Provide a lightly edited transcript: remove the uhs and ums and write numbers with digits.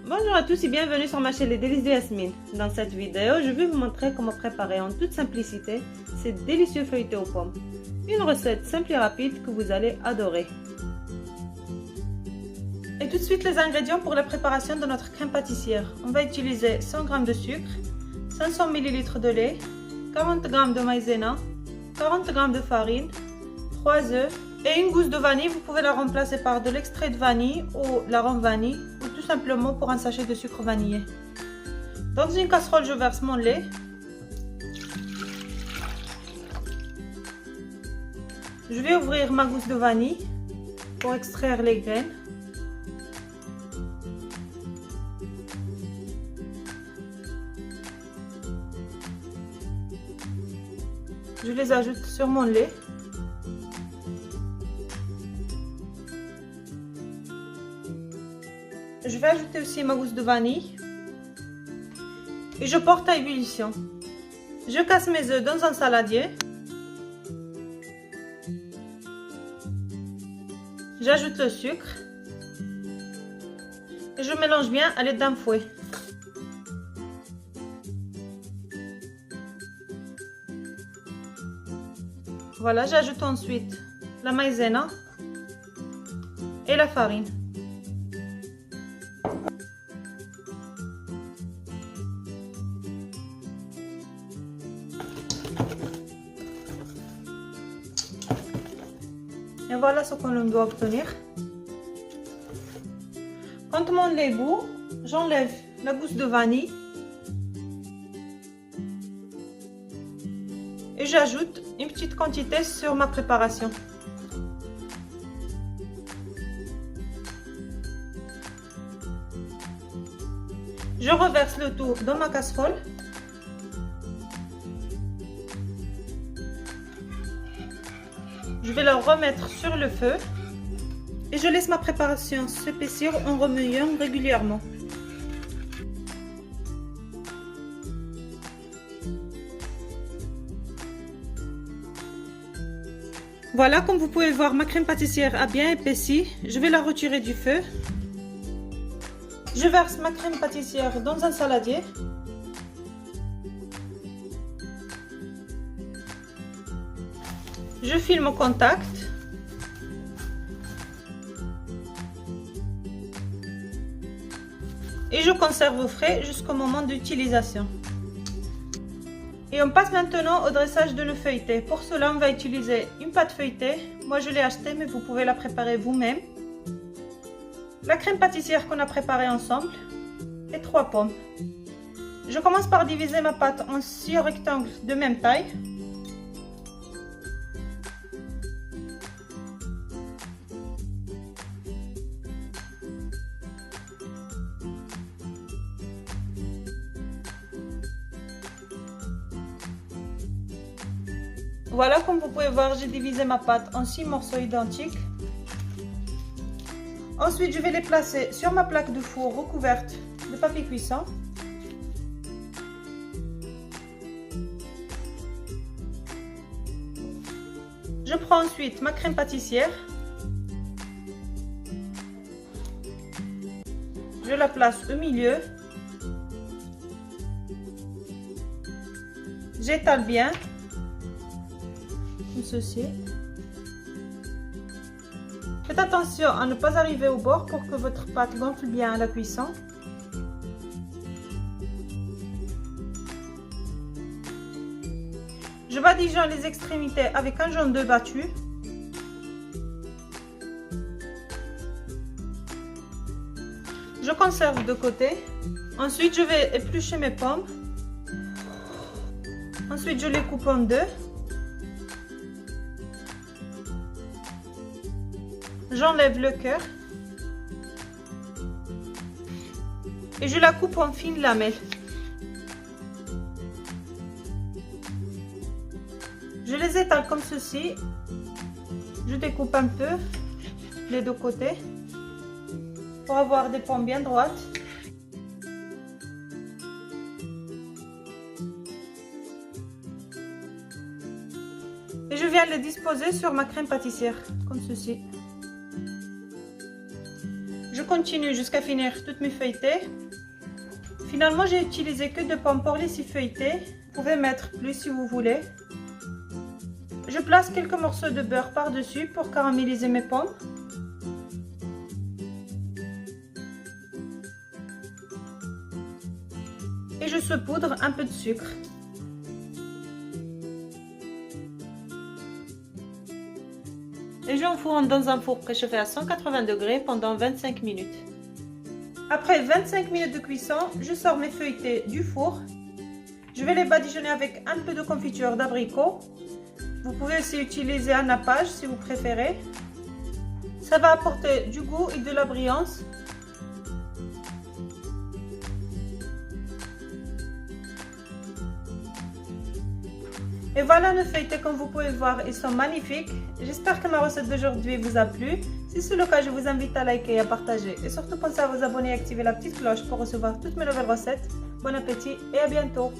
Bonjour à tous et bienvenue sur ma chaîne Les Délices de Yasmine. Dans cette vidéo, je vais vous montrer comment préparer en toute simplicité ces délicieux feuilletés aux pommes. Une recette simple et rapide que vous allez adorer. Et tout de suite les ingrédients pour la préparation de notre crème pâtissière. On va utiliser 100 g de sucre, 500 ml de lait, 40 g de maïzena, 40 g de farine, 3 œufs et une gousse de vanille. Vous pouvez la remplacer par de l'extrait de vanille ou l'arôme vanille ou tout simplement pour un sachet de sucre vanillé. Dans une casserole, je verse mon lait. Je vais ouvrir ma gousse de vanille pour extraire les graines. Je les ajoute sur mon lait. Je vais ajouter aussi ma gousse de vanille. Et je porte à ébullition. Je casse mes œufs dans un saladier. J'ajoute le sucre. Et je mélange bien à l'aide d'un fouet. Voilà, j'ajoute ensuite la maïzena et la farine. Et voilà ce qu'on doit obtenir. Quand mon lait bout, j'enlève la gousse de vanille et j'ajoute une petite quantité sur ma préparation. Je reverse le tout dans ma casserole. Je vais le remettre sur le feu et je laisse ma préparation s'épaissir en remuant régulièrement. Voilà, comme vous pouvez voir, ma crème pâtissière a bien épaissi. Je vais la retirer du feu. Je verse ma crème pâtissière dans un saladier. Je filme au contact. Et je conserve au frais jusqu'au moment d'utilisation. Et on passe maintenant au dressage de le feuilleté. Pour cela, on va utiliser une pâte feuilletée. Moi, je l'ai achetée, mais vous pouvez la préparer vous-même. La crème pâtissière qu'on a préparée ensemble et 3 pommes. Je commence par diviser ma pâte en 6 rectangles de même taille. Voilà, comme vous pouvez voir, j'ai divisé ma pâte en 6 morceaux identiques. Ensuite, je vais les placer sur ma plaque de four recouverte de papier cuisson. Je prends ensuite ma crème pâtissière. Je la place au milieu. J'étale bien. Comme ceci. Faites attention à ne pas arriver au bord pour que votre pâte gonfle bien à la cuisson. Je badigeonne les extrémités avec un jaune d'œuf battu. Je conserve de côté. Ensuite, je vais éplucher mes pommes. Ensuite, je les coupe en deux. J'enlève le cœur et je la coupe en fines lamelles. Je les étale comme ceci. Je découpe un peu les deux côtés pour avoir des pommes bien droites. Et je viens les disposer sur ma crème pâtissière comme ceci. Je continue jusqu'à finir toutes mes feuilletées. Finalement, j'ai utilisé que 2 pommes pour les 6 feuilletées. Vous pouvez mettre plus si vous voulez. Je place quelques morceaux de beurre par-dessus pour caraméliser mes pommes. Et je saupoudre un peu de sucre. Et j'enfourne dans un four préchauffé à 180 degrés pendant 25 minutes. Après 25 minutes de cuisson, je sors mes feuilletés du four. Je vais les badigeonner avec un peu de confiture d'abricot. Vous pouvez aussi utiliser un nappage si vous préférez. Ça va apporter du goût et de la brillance. Et voilà nos feuilletés, comme vous pouvez voir, ils sont magnifiques. J'espère que ma recette d'aujourd'hui vous a plu. Si c'est le cas, je vous invite à liker et à partager. Et surtout pensez à vous abonner et activer la petite cloche pour recevoir toutes mes nouvelles recettes. Bon appétit et à bientôt!